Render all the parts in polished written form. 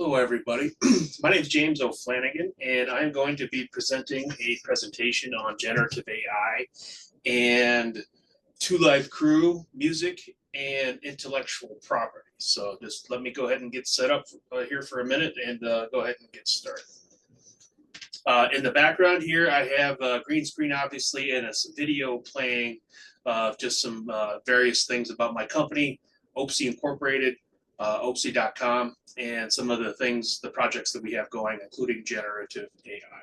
Hello, everybody. My name is James O'Flanagan, and I'm going to be presenting a presentation on generative AI and 𝐂𝐿𝐴 music and intellectual property. So just let me go ahead and get set up here for a minute and go ahead and get started. In the background here, I have a green screen, obviously, and a video playing just some various things about my company, Oapsie Incorporated, Oapsie.com, and some of the things, the projects that we have going, including generative AI.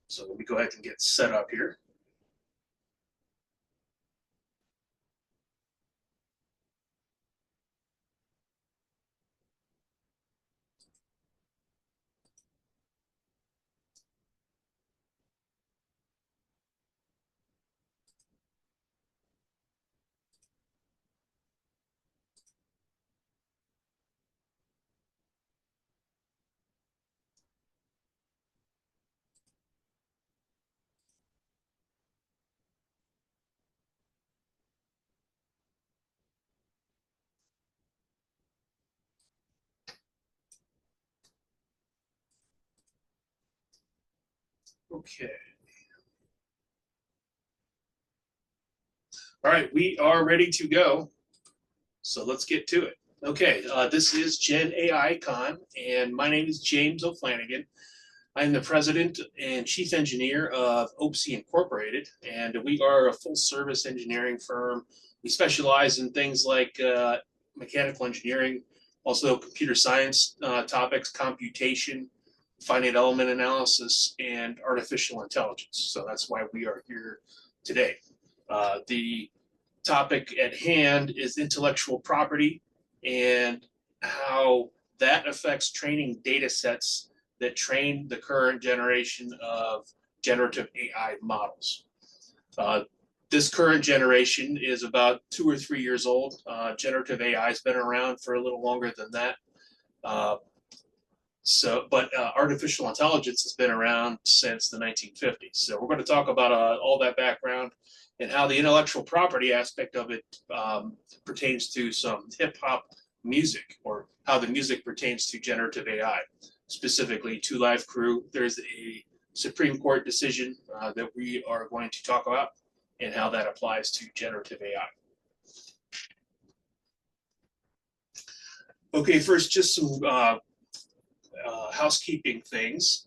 So let me go ahead and get set up here. Okay. All right, we are ready to go. So let's get to it. Okay, this is Gen AI Con, and my name is James O'Flanagan. I'm the president and chief engineer of Oapsie Incorporated, and we are a full-service engineering firm. We specialize in things like mechanical engineering, also computer science topics, computation, finite element analysis, and artificial intelligence. So that's why we are here today. The topic at hand is intellectual property and how that affects training data sets that train the current generation of generative AI models. This current generation is about 2 or 3 years old. Generative AI has been around for a little longer than that. But artificial intelligence has been around since the 1950s. So we're going to talk about all that background and how the intellectual property aspect of it pertains to some hip hop music, or how the music pertains to generative AI, specifically 𝐂𝐿𝐴. There's a Supreme Court decision that we are going to talk about and how that applies to generative AI. Okay, first, just some housekeeping things.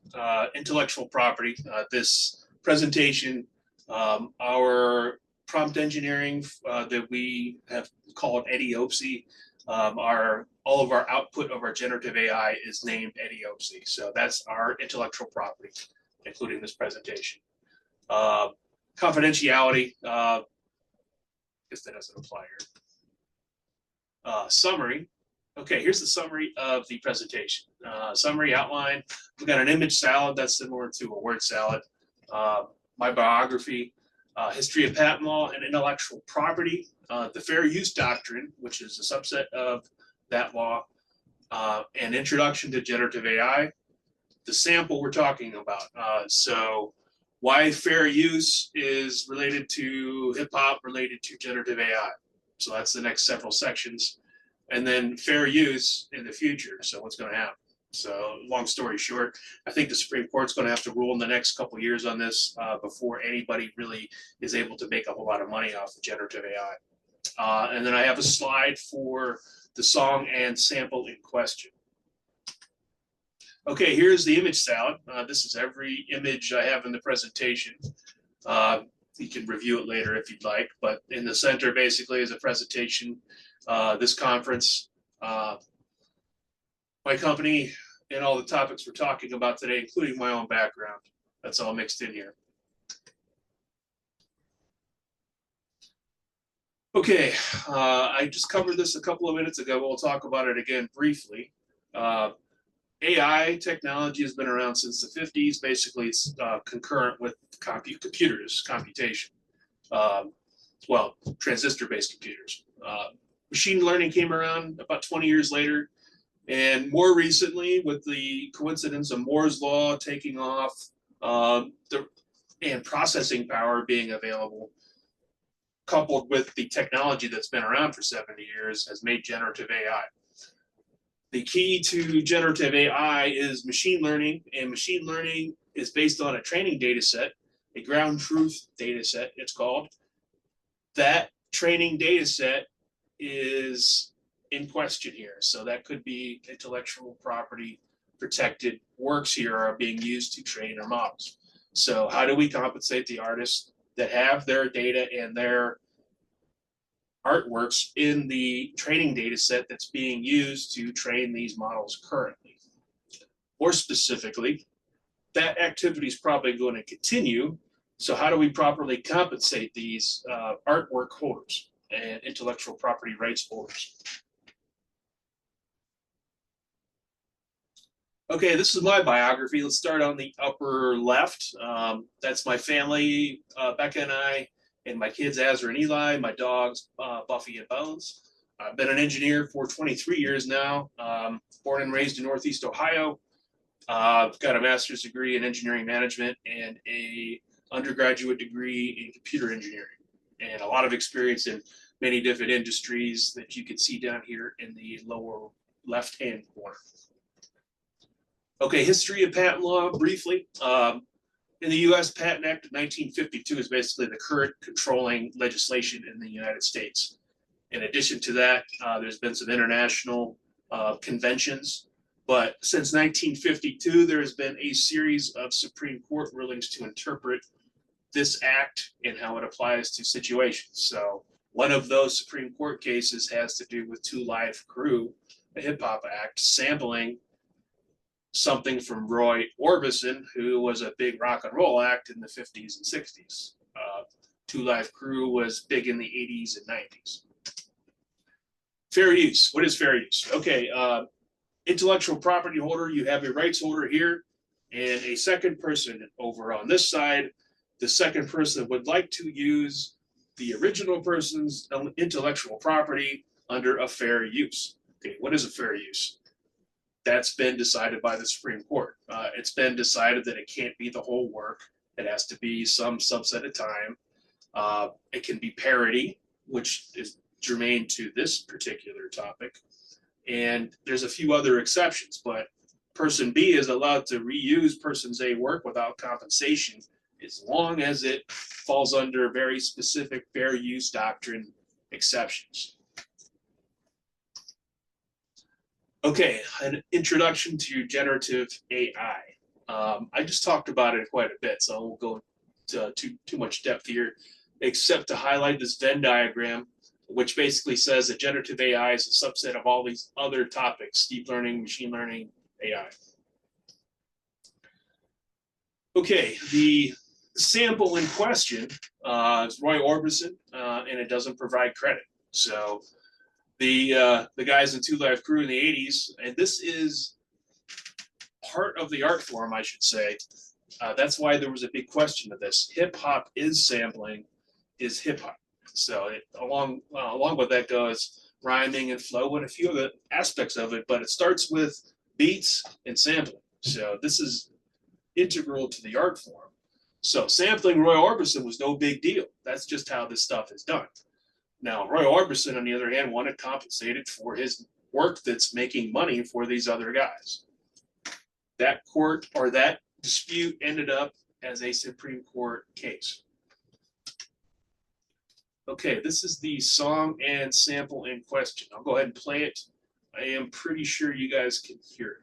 Intellectual property. This presentation, our prompt engineering that we have called 𝐂𝐸 𝐸, all of our output of our generative AI is named 𝐂𝐸 𝐸. So that's our intellectual property, including this presentation. Confidentiality, I guess that doesn't apply here. Summary. Okay, here's the summary of the presentation. Summary outline. We've got an image salad that's similar to a word salad. My biography, history of patent law and intellectual property, the fair use doctrine, which is a subset of that law, an introduction to generative AI, the sample we're talking about. So why fair use is related to hip hop, related to generative AI. So that's the next several sections. And then fair use in the future. So what's going to happen? So long story short, I think the Supreme Court's going to have to rule in the next couple of years on this before anybody really is able to make a whole lot of money off of generative AI. And then I have a slide for the song and sample in question. Okay, here's the image salad. This is every image I have in the presentation. You can review it later if you'd like, but in the center basically is a presentation, this conference, my company, and all the topics we're talking about today, including my own background. That's all mixed in here. Okay, I just covered this a couple of minutes ago. We'll talk about it again briefly. AI technology has been around since the 50s. Basically, it's concurrent with computers, computation. Well, transistor-based computers. Machine learning came around about 20 years later. And more recently, with the coincidence of Moore's law taking off and processing power being available, coupled with the technology that's been around for 70 years, has made generative AI. The key to generative AI is machine learning, and machine learning is based on a training data set, a ground truth data set, it's called. That training data set is in question here. So that could be intellectual property protected works here are being used to train our models. So how do we compensate the artists that have their data and their artworks in the training data set that's being used to train these models currently? More specifically, that activity is probably going to continue. So how do we properly compensate these artwork holders and intellectual property rights holders? Okay, this is my biography. Let's start on the upper left. That's my family, Becca and I, and my kids, Azra and Eli, my dogs, Buffy and Bones. I've been an engineer for 23 years now, born and raised in Northeast Ohio. I've got a master's degree in engineering management and a undergraduate degree in computer engineering, and a lot of experience in many different industries that you can see down here in the lower left-hand corner. Okay, history of patent law briefly. In the US, Patent Act of 1952 is basically the current controlling legislation in the United States. In addition to that, there's been some international conventions, but since 1952, there has been a series of Supreme Court rulings to interpret this act and how it applies to situations. So one of those Supreme Court cases has to do with 2 Live Crew, a hip hop act, sampling something from Roy Orbison, who was a big rock and roll act in the 50s and 60s. 2 Live Crew was big in the 80s and 90s. Fair use. What is fair use? Okay, intellectual property holder, you have a rights holder here and a second person over on this side. The second person would like to use the original person's intellectual property under a fair use. Okay, what is a fair use? That's been decided by the Supreme Court. It's been decided that it can't be the whole work. It has to be some subset of time. It can be parody, which is germane to this particular topic. And there's a few other exceptions, but person B is allowed to reuse person's A work without compensation as long as it falls under very specific fair use doctrine exceptions. Okay, an introduction to generative AI. I just talked about it quite a bit, so I won't go to too much depth here, except to highlight this Venn diagram, which basically says that generative AI is a subset of all these other topics: deep learning, machine learning, AI. Okay, the sample in question is Roy Orbison, and it doesn't provide credit. So the guys in 2 Live Crew in the 80s, and this is part of the art form, I should say. That's why there was a big question of this. Hip hop is sampling, is hip hop. So along with that goes rhyming and flow and a few of the aspects of it, but it starts with beats and sampling. So this is integral to the art form. So sampling Roy Orbison was no big deal. That's just how this stuff is done. Now, Roy Orbison, on the other hand, wanted compensated for his work that's making money for these other guys. That court or that dispute ended up as a Supreme Court case. Okay, this is the song and sample in question. I'll go ahead and play it. I am pretty sure you guys can hear it.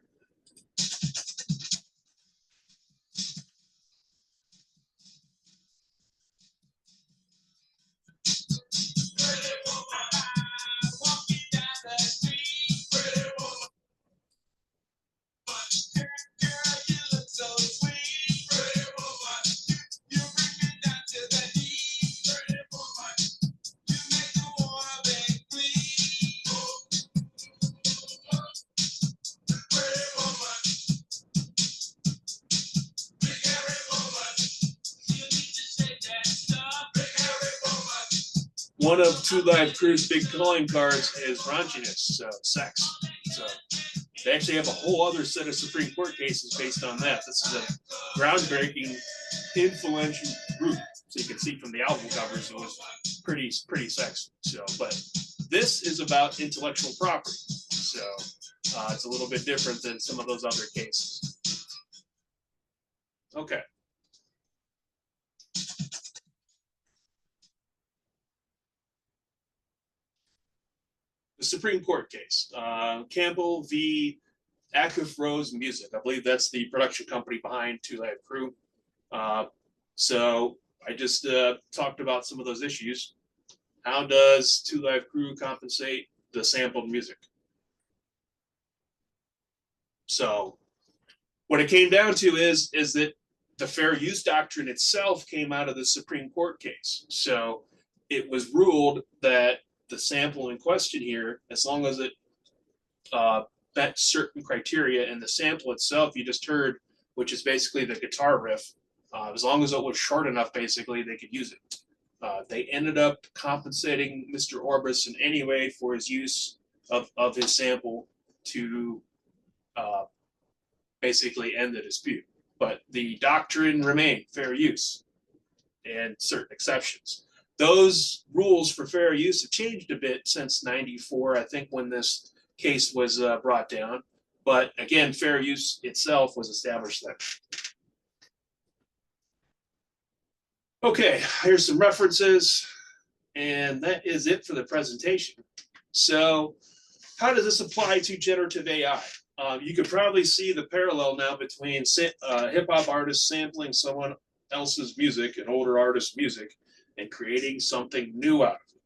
One of 2 Live Crew's big calling cards is raunchiness, so sex. So they actually have a whole other set of Supreme Court cases based on that. This is a groundbreaking, influential group. So you can see from the album covers, it was pretty sexy. So, but this is about intellectual property. So It's a little bit different than some of those other cases. Okay. The Supreme Court case, Campbell v. Acuff-Rose Music. I believe that's the production company behind 2 Live Crew. So I just talked about some of those issues. How does 2 Live Crew compensate the sampled music? So what it came down to is that the fair use doctrine itself came out of the Supreme Court case. So it was ruled that the sample in question here, as long as it met certain criteria, and the sample itself you just heard, which is basically the guitar riff, as long as it was short enough, basically they could use it. They ended up compensating Mr. Orbison anyway for his use of his sample to basically end the dispute. But the doctrine remained fair use and certain exceptions. Those rules for fair use have changed a bit since '94, I think, when this case was brought down. But again, fair use itself was established then. Okay, here's some references, and that is it for the presentation. So how does this apply to generative AI? You could probably see the parallel now between hip-hop artists sampling someone else's music, an older artist's music, and creating something new out of it.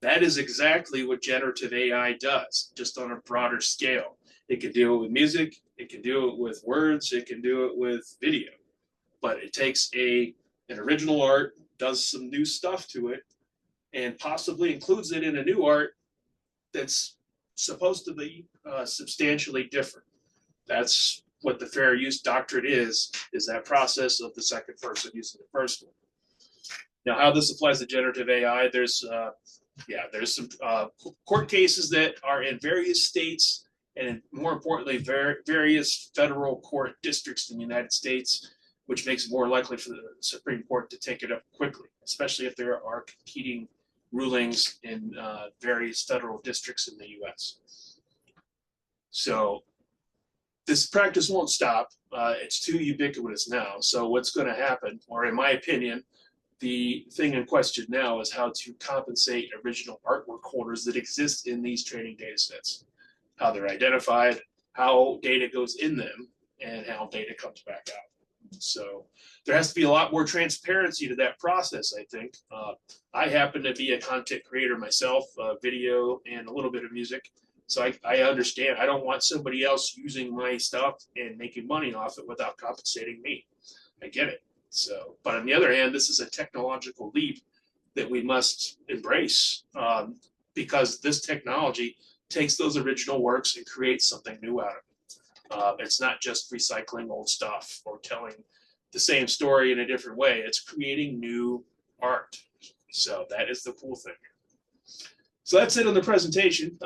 That is exactly what generative AI does, just on a broader scale. It can do it with music, it can do it with words, it can do it with video. But it takes an original art, does some new stuff to it, and possibly includes it in a new art that's supposed to be substantially different. That's what the fair use doctrine is that process of the second person using the first one. Now, how this applies to generative AI, there's some court cases that are in various states, and more importantly, various federal court districts in the United States, which makes it more likely for the Supreme Court to take it up quickly, especially if there are competing rulings in various federal districts in the US. So this practice won't stop. It's too ubiquitous now. So what's going to happen, or in my opinion, the thing in question now is how to compensate original artwork holders that exist in these training data sets, how they're identified, how data goes in them, and how data comes back out. So there has to be a lot more transparency to that process, I think. I happen to be a content creator myself, video and a little bit of music. So I understand. I don't want somebody else using my stuff and making money off it without compensating me. I get it. So, but on the other hand, this is a technological leap that we must embrace, because this technology takes those original works and creates something new out of it. It's not just recycling old stuff or telling the same story in a different way. It's creating new art. So that is the cool thing. So that's it on the presentation.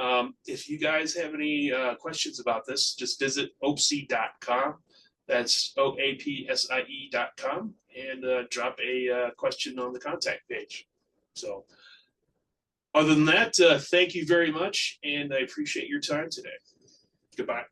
If you guys have any questions about this, just visit oapsie.com. That's OAPSIE.com, and drop a question on the contact page. So other than that, thank you very much, and I appreciate your time today. Goodbye.